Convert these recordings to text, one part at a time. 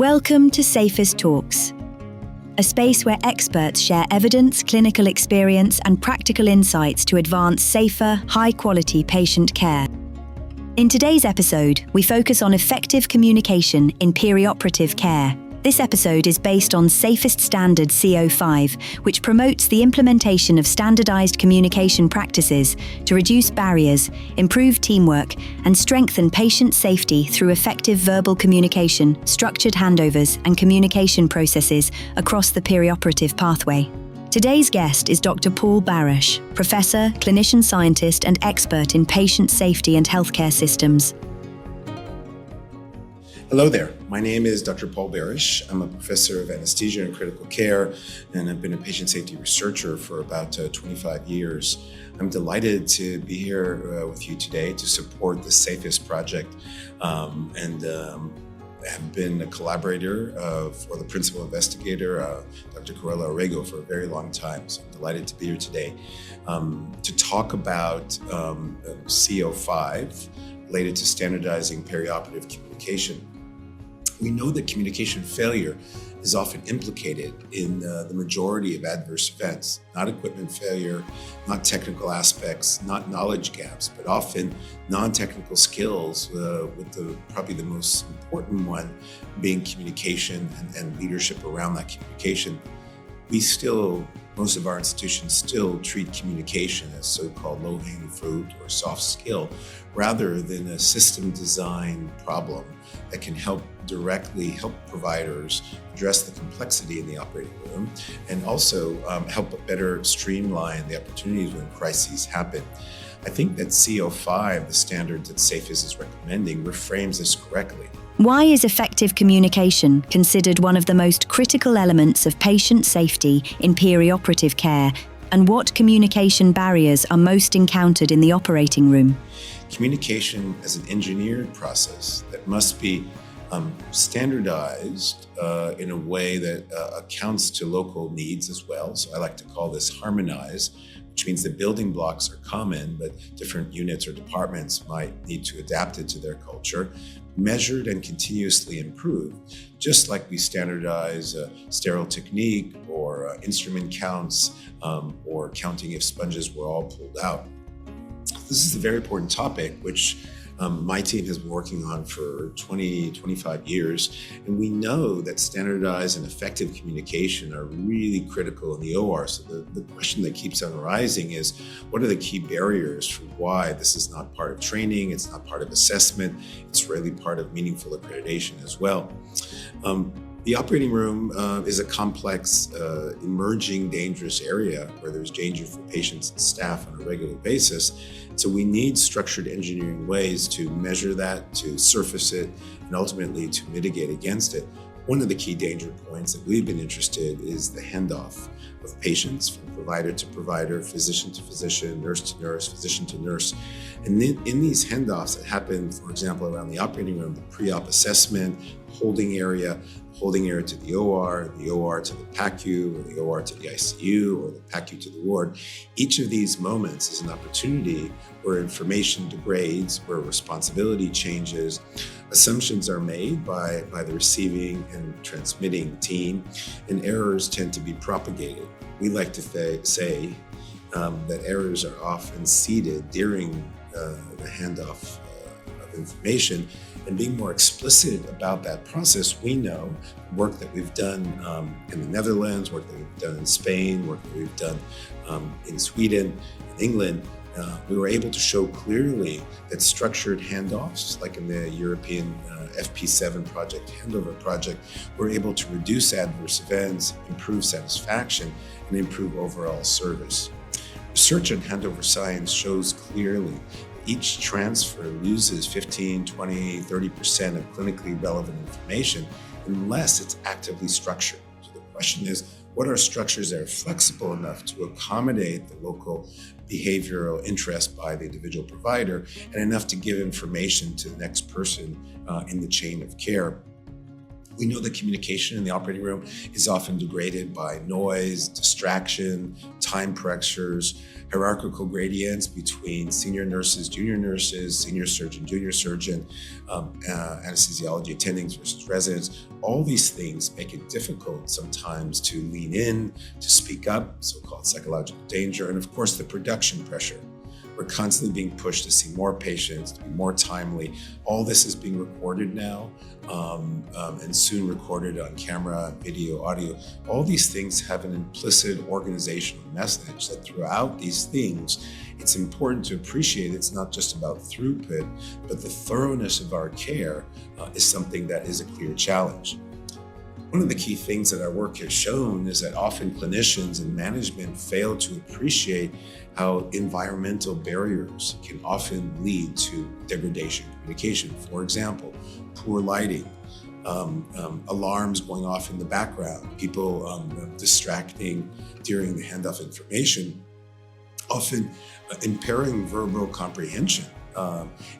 Welcome to Safest Talks, a space where experts share evidence, clinical experience, and practical insights to advance safer, high-quality patient care. In today's episode, we focus on effective communication in perioperative care. This episode is based on Safest Standard CO5, which promotes the implementation of standardized communication practices to reduce barriers, improve teamwork, and strengthen patient safety through effective verbal communication, structured handovers, and communication processes across the perioperative pathway. Today's guest is Dr. Paul Barach, professor, clinician-scientist, and expert in patient safety and healthcare systems. Hello there. My name is Dr. Paul Barach. I'm a professor of anesthesia and critical care, and I've been a patient safety researcher for about 25 years. I'm delighted to be here with you today to support the Safest project, and have been a collaborator or the principal investigator, Dr. Corella Orrego, for a very long time. So I'm delighted to be here today to talk about CO5 related to standardizing perioperative communication. We know that communication failure is often implicated in the majority of adverse events, not equipment failure, not technical aspects, not knowledge gaps, but often non-technical skills, with probably the most important one being communication and leadership around that communication. Most of our institutions still treat communication as so-called low-hanging fruit or soft skill, rather than a system design problem that can directly help providers address the complexity in the operating room and also help better streamline the opportunities when crises happen. I think that CO5, the standard that Safest is recommending, reframes this correctly. Why is effective communication considered one of the most critical elements of patient safety in perioperative care, and what communication barriers are most encountered in the operating room? Communication is an engineered process that must be standardized in a way that accounts to local needs as well. So I like to call this harmonized, which means the building blocks are common, but different units or departments might need to adapt it to their culture, measured and continuously improved, just like we standardize sterile technique or instrument counts or counting if sponges were all pulled out. This is a very important topic, which my team has been working on for 25 years. And we know that standardized and effective communication are really critical in the OR. So the question that keeps on arising is, what are the key barriers for why this is not part of training, it's not part of assessment, it's really part of meaningful accreditation as well. The operating room is a complex, emerging, dangerous area where there's danger for patients and staff on a regular basis. So we need structured engineering ways to measure that, to surface it, and ultimately to mitigate against it. One of the key danger points that we've been interested in is the handoff of patients from provider to provider, physician to physician, nurse to nurse, physician to nurse. And then in these handoffs that happen, for example, around the operating room, the pre-op assessment, holding area to the OR to the PACU, or the OR to the ICU, or the PACU to the ward. Each of these moments is an opportunity where information degrades, where responsibility changes, assumptions are made by the receiving and transmitting team, and errors tend to be propagated. We like to say that errors are often seeded during the handoff of information. And being more explicit about that process, we know work that we've done in the Netherlands, work that we've done in Spain, work that we've done in Sweden, in England, we were able to show clearly that structured handoffs, like in the European FP7 project, handover project, were able to reduce adverse events, improve satisfaction, and improve overall service. Research on handover science shows clearly each transfer loses 15, 20, 30% of clinically relevant information unless it's actively structured. So the question is, what are structures that are flexible enough to accommodate the local behavioral interest by the individual provider and enough to give information to the next person in the chain of care? We know that communication in the operating room is often degraded by noise, distraction, time pressures, hierarchical gradients between senior nurses, junior nurses, senior surgeon, junior surgeon, anesthesiology attendings versus residents. All these things make it difficult sometimes to lean in, to speak up, so-called psychological danger, and of course the production pressure. We're constantly being pushed to see more patients, to be more timely. All this is being recorded now, and soon recorded on camera, video, audio. All these things have an implicit organizational message that throughout these things, it's important to appreciate it's not just about throughput, but the thoroughness of our care is something that is a clear challenge. One of the key things that our work has shown is that often clinicians and management fail to appreciate how environmental barriers can often lead to degradation in communication. For example, poor lighting, alarms going off in the background, people distracting during the handoff information, often impairing verbal comprehension,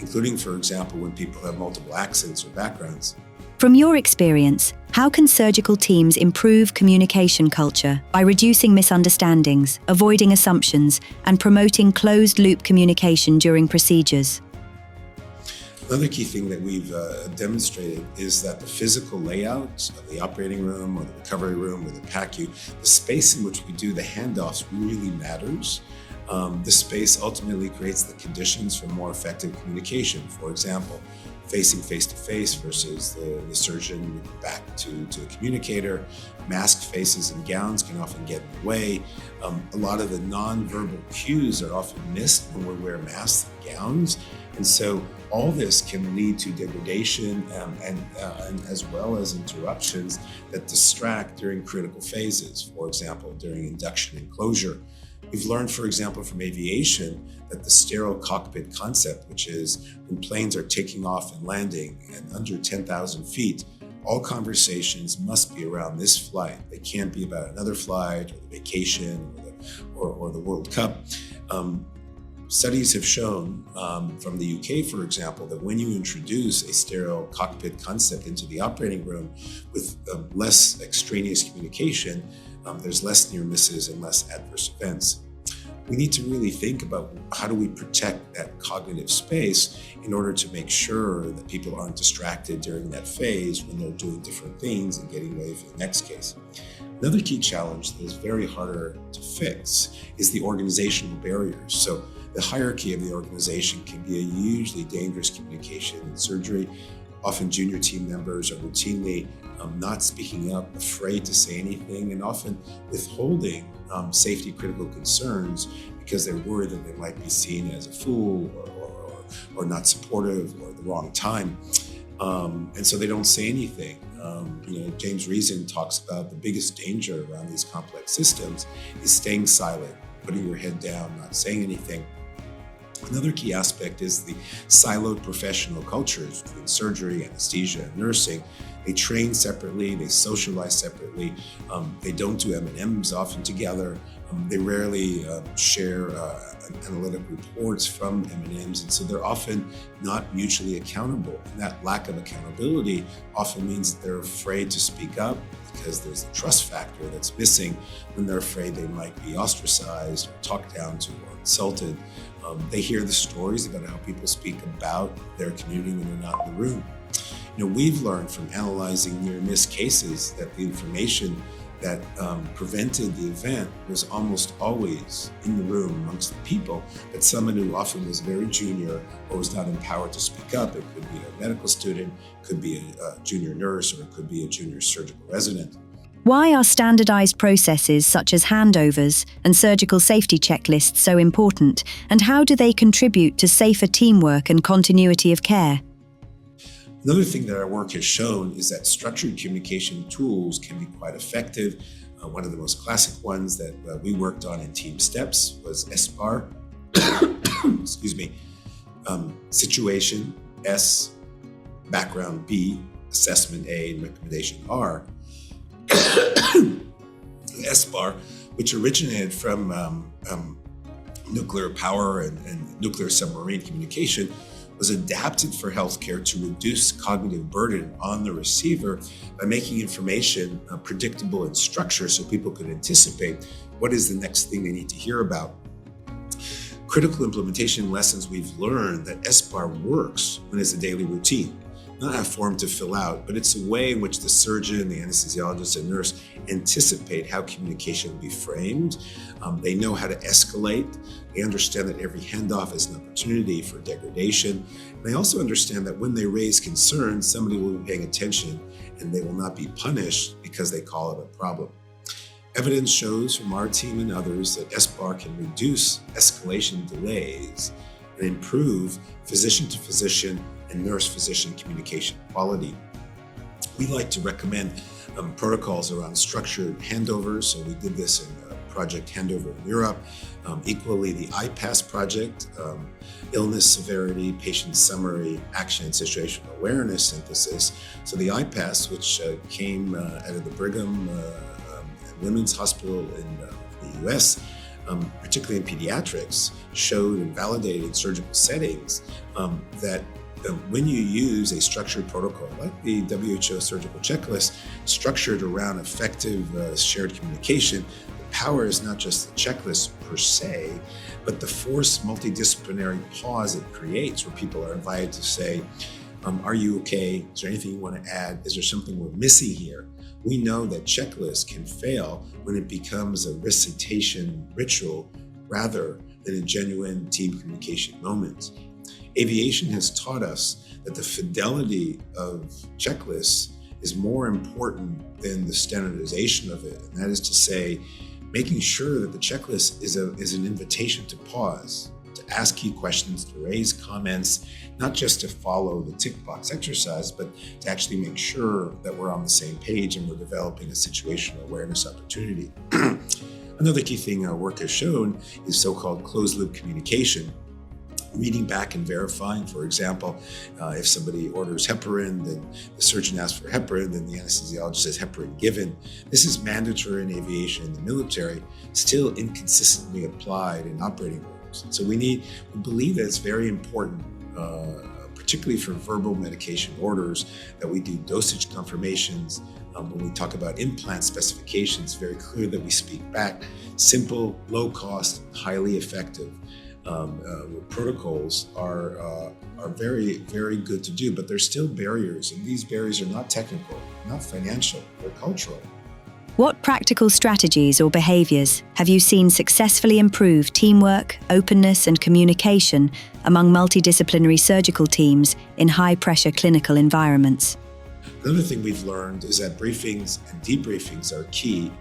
including, for example, when people have multiple accents or backgrounds. From your experience, how can surgical teams improve communication culture by reducing misunderstandings, avoiding assumptions, and promoting closed-loop communication during procedures? Another key thing that we've demonstrated is that the physical layout of the operating room or the recovery room or the PACU, the space in which we do the handoffs really matters. The space ultimately creates the conditions for more effective communication. For example, facing face-to-face versus the surgeon back to a communicator. Masked faces and gowns can often get in the way. A lot of the non-verbal cues are often missed when we wear masks and gowns. And so all this can lead to degradation and as well as interruptions that distract during critical phases. For example, during induction and closure. We've learned, for example, from aviation that the sterile cockpit concept, which is when planes are taking off and landing and under 10,000 feet, all conversations must be around this flight. They can't be about another flight or the vacation or the World Cup. Studies have shown from the UK, for example, that when you introduce a sterile cockpit concept into the operating room with less extraneous communication, there's less near misses and less adverse events. We need to really think about how do we protect that cognitive space in order to make sure that people aren't distracted during that phase when they're doing different things and getting ready for the next case. Another key challenge that is very harder to fix is the organizational barriers. So the hierarchy of the organization can be a hugely dangerous communication in surgery. Often junior team members are routinely not speaking up, afraid to say anything, and often withholding safety critical concerns because they're worried that they might be seen as a fool or not supportive or at the wrong time. And so they don't say anything. James Reason talks about the biggest danger around these complex systems is staying silent, putting your head down, not saying anything. Another key aspect is the siloed professional cultures between surgery, anesthesia, and nursing. They train separately, they socialize separately, they don't do M&Ms often together, they rarely share analytic reports from M&Ms, and so they're often not mutually accountable. And that lack of accountability often means that they're afraid to speak up because there's a trust factor that's missing when they're afraid they might be ostracized or talked down to or insulted. They hear the stories about how people speak about their community when they're not in the room. We've learned from analyzing near-miss cases that the information that prevented the event was almost always in the room amongst the people, but someone who often was very junior or was not empowered to speak up. It could be a medical student, could be a junior nurse, or it could be a junior surgical resident. Why are standardized processes such as handovers and surgical safety checklists so important, and how do they contribute to safer teamwork and continuity of care? Another thing that our work has shown is that structured communication tools can be quite effective. One of the most classic ones that we worked on in Team Steps was SBAR. Excuse me. Situation, S, background B, assessment A, and recommendation R. SBAR, which originated from nuclear power and nuclear submarine communication, was adapted for healthcare to reduce cognitive burden on the receiver by making information predictable in structure so people could anticipate what is the next thing they need to hear about. Critical implementation lessons we've learned that SBAR works when it's a daily routine. Not a form to fill out, but it's a way in which the surgeon, the anesthesiologist, and nurse anticipate how communication will be framed. They know how to escalate. They understand that every handoff is an opportunity for degradation. And they also understand that when they raise concerns, somebody will be paying attention and they will not be punished because they call it a problem. Evidence shows from our team and others that SBAR can reduce escalation delays and improve physician-to-physician and nurse-physician communication quality. We like to recommend protocols around structured handovers. So we did this in Project Handover in Europe. Equally, the IPASS project, illness severity, patient summary, action and situational awareness synthesis. So the IPASS, which came out of the Brigham Women's Hospital in the US, particularly in pediatrics, showed and validated in surgical settings that when you use a structured protocol like the WHO surgical checklist, structured around effective shared communication, the power is not just the checklist per se, but the forced multidisciplinary pause it creates where people are invited to say, are you okay? Is there anything you want to add? Is there something we're missing here? We know that checklists can fail when it becomes a recitation ritual rather than a genuine team communication moment. Aviation has taught us that the fidelity of checklists is more important than the standardization of it. And that is to say, making sure that the checklist is an invitation to pause, to ask key questions, to raise comments, not just to follow the tick box exercise, but to actually make sure that we're on the same page and we're developing a situational awareness opportunity. Another key thing our work has shown is so-called closed loop communication. Reading back and verifying, for example, if somebody orders heparin, then the surgeon asks for heparin, then the anesthesiologist says heparin given. This is mandatory in aviation and the military, still inconsistently applied in operating rooms. So we believe that it's very important, particularly for verbal medication orders, that we do dosage confirmations. When we talk about implant specifications, very clear that we speak back. Simple, low cost, highly effective. Protocols are very, very good to do, but there's still barriers, and these barriers are not technical, not financial, they're cultural. What practical strategies or behaviors have you seen successfully improve teamwork, openness, and communication among multidisciplinary surgical teams in high-pressure clinical environments? Another thing we've learned is that briefings and debriefings are key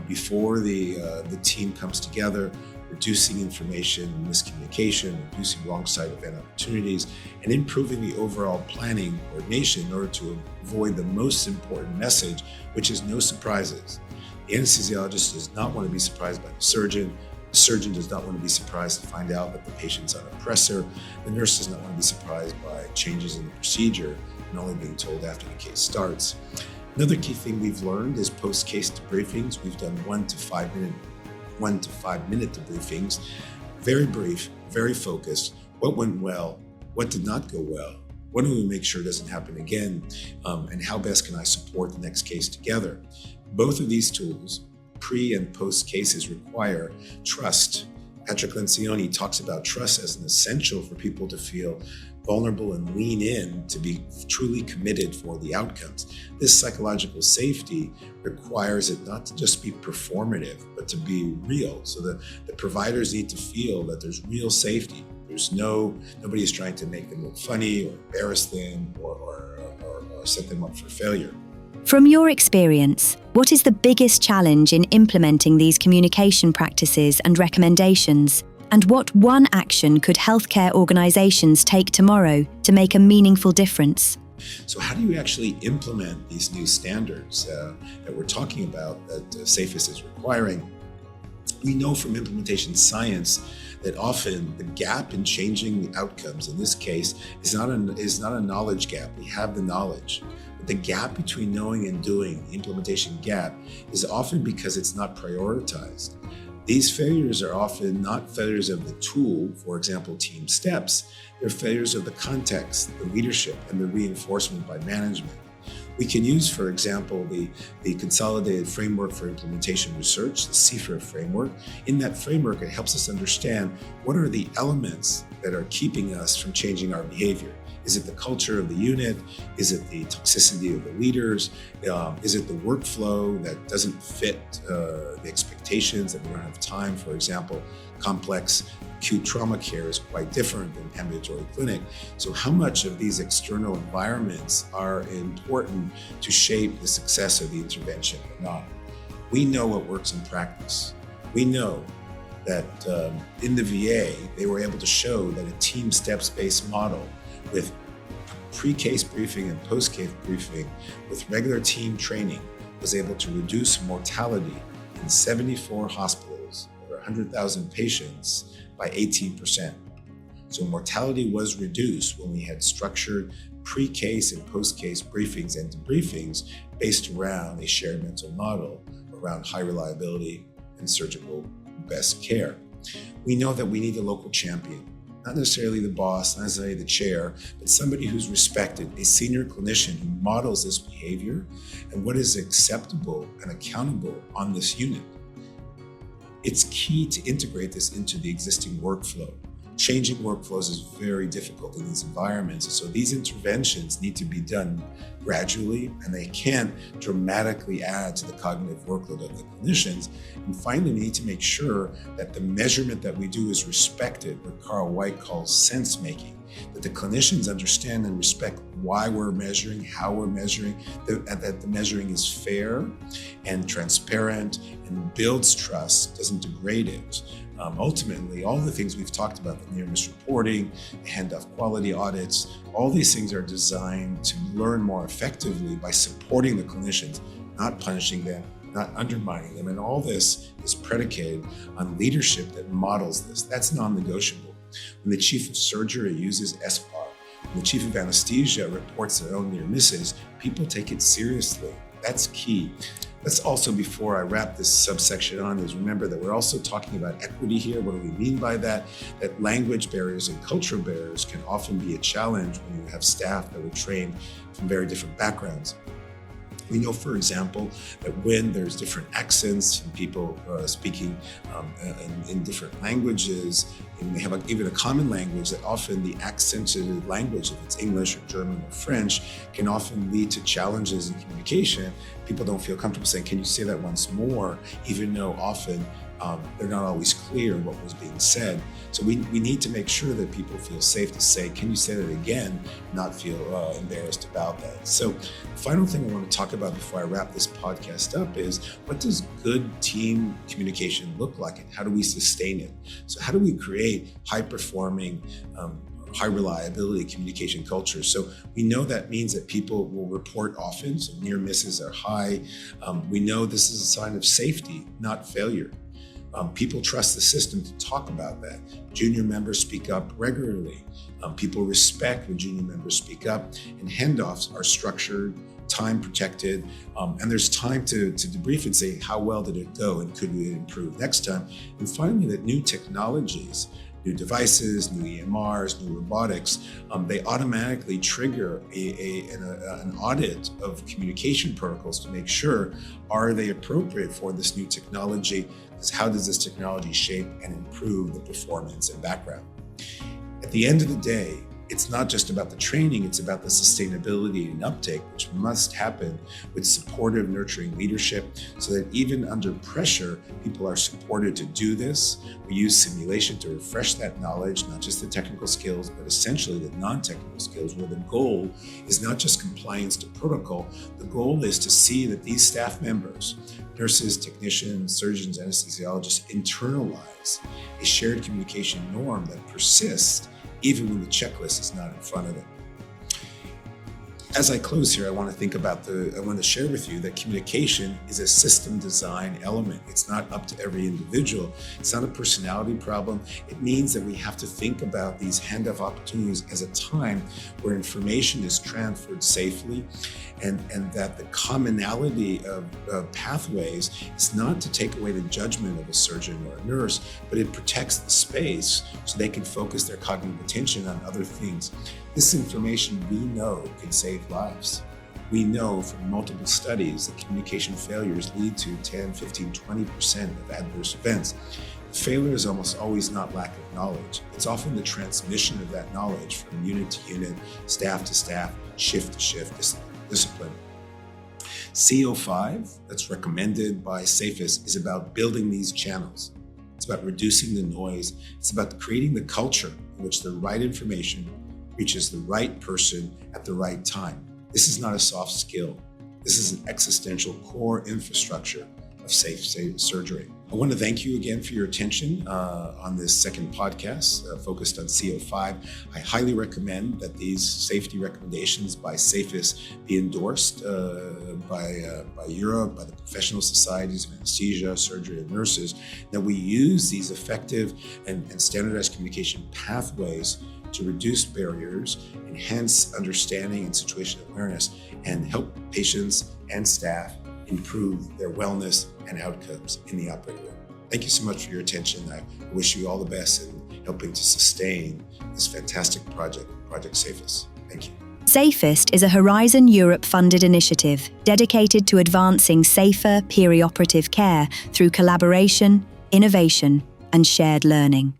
before the team comes together, reducing information and miscommunication, reducing wrong side event opportunities, and improving the overall planning coordination in order to avoid the most important message, which is no surprises. The anesthesiologist does not want to be surprised by the surgeon does not want to be surprised to find out that the patient's on a pressor. The nurse does not want to be surprised by changes in the procedure and only being told after the case starts. Another key thing we've learned is post-case debriefings. We've done 1 to 5 minute debriefings, very brief, very focused. What went well? What did not go well? What do we make sure doesn't happen again? And how best can I support the next case together? Both of these tools, pre and post cases, require trust. Patrick Lencioni talks about trust as an essential for people to feel vulnerable and lean in to be truly committed for the outcomes. This psychological safety requires it not to just be performative, but to be real. So the providers need to feel that there's real safety. There's nobody is trying to make them look funny or embarrass them or set them up for failure. From your experience, what is the biggest challenge in implementing these communication practices and recommendations? And what one action could healthcare organizations take tomorrow to make a meaningful difference? So how do you actually implement these new standards that we're talking about that SAFES is requiring? We know from implementation science that often the gap in changing the outcomes in this case is not a knowledge gap. We have the knowledge. But the gap between knowing and doing, the implementation gap, is often because it's not prioritized. These failures are often not failures of the tool, for example, team steps. They're failures of the context, the leadership, and the reinforcement by management. We can use, for example, the Consolidated Framework for Implementation Research, the CFRIF framework. In that framework, it helps us understand what are the elements that are keeping us from changing our behavior. Is it the culture of the unit? Is it the toxicity of the leaders? Is it the workflow that doesn't fit the expectations, that we don't have time? For example, complex acute trauma care is quite different than ambulatory clinic. So how much of these external environments are important to shape the success of the intervention or not? We know what works in practice. We know that in the VA, they were able to show that a team steps-based model with pre-case briefing and post-case briefing with regular team training was able to reduce mortality in 74 hospitals, over 100,000 patients, by 18%. So mortality was reduced when we had structured pre-case and post-case briefings and debriefings based around a shared mental model around high reliability and surgical best care. We know that we need a local champion, not necessarily the boss, not necessarily the chair, but somebody who's respected, a senior clinician who models this behavior and what is acceptable and accountable on this unit. It's key to integrate this into the existing workflow. Changing workflows is very difficult in these environments. And so these interventions need to be done gradually, and they can't dramatically add to the cognitive workload of the clinicians. And finally, we need to make sure that the measurement that we do is respected, what Carl White calls sense making, that the clinicians understand and respect why we're measuring, how we're measuring, that the measuring is fair and transparent and builds trust, doesn't degrade it. Ultimately, all the things we've talked about, the near-miss reporting, the handoff quality audits, all these things are designed to learn more effectively by supporting the clinicians, not punishing them, not undermining them. And all this is predicated on leadership that models this. That's non-negotiable. When the chief of surgery uses SBAR, when the chief of anesthesia reports their own near misses, people take it seriously. That's key. Let's also, before I wrap this subsection on, is remember that we're also talking about equity here. What do we mean by that? That language barriers and cultural barriers can often be a challenge when you have staff that were trained from very different backgrounds. We know, for example, that when there's different accents and people speaking in different languages, and they have even a common language, that often the accented language, if it's English or German or French, can often lead to challenges in communication. People don't feel comfortable saying, can you say that once more? Even though often they're not always clear what was being said. So we need to make sure that people feel safe to say, can you say that again? Not feel embarrassed about that. So the final thing I want to talk about before I wrap this podcast up is, what does good team communication look like and how do we sustain it? So how do we create high-performing, high reliability communication culture? So we know that means that people will report often, so near misses are high. We know this is a sign of safety, not failure. People trust the system to talk about that. Junior members speak up regularly. People respect when junior members speak up, and handoffs are structured, time protected, and there's time to debrief and say, how well did it go and could we improve next time? And finally, that new technologies, new devices, new EMRs, new robotics, they automatically trigger an audit of communication protocols to make sure, are they appropriate for this new technology? Because how does this technology shape and improve the performance and background? At the end of the day, it's not just about the training, it's about the sustainability and uptake, which must happen with supportive, nurturing leadership so that even under pressure, people are supported to do this. We use simulation to refresh that knowledge, not just the technical skills, but essentially the non-technical skills, where the goal is not just compliance to protocol. The goal is to see that these staff members, nurses, technicians, surgeons, anesthesiologists, internalize a shared communication norm that persists even when the checklist is not in front of them. As I close here, I want to share with you that communication is a system design element. It's not up to every individual. It's not a personality problem. It means that we have to think about these handoff opportunities as a time where information is transferred safely, and that the commonality of pathways is not to take away the judgment of a surgeon or a nurse, but it protects the space so they can focus their cognitive attention on other things. This information we know can save lives. We know from multiple studies that communication failures lead to 10, 15, 20% of adverse events. Failure is almost always not lack of knowledge. It's often the transmission of that knowledge from unit to unit, staff to staff, shift to shift, discipline. CO5, that's recommended by SAFES, is about building these channels. It's about reducing the noise. It's about creating the culture in which the right information reaches the right person at the right time. This is not a soft skill. This is an existential core infrastructure of safe surgery. I want to thank you again for your attention on this second podcast focused on CO5. I highly recommend that these safety recommendations by SAFES be endorsed by Europe, by the professional societies of anesthesia, surgery, and nurses, that we use these effective and standardized communication pathways to reduce barriers, enhance understanding and situational awareness, and help patients and staff improve their wellness and outcomes in the operating room. Thank you so much for your attention. I wish you all the best in helping to sustain this fantastic project, Project SAFES. Thank you. SAFEST is a Horizon Europe-funded initiative dedicated to advancing safer perioperative care through collaboration, innovation, and shared learning.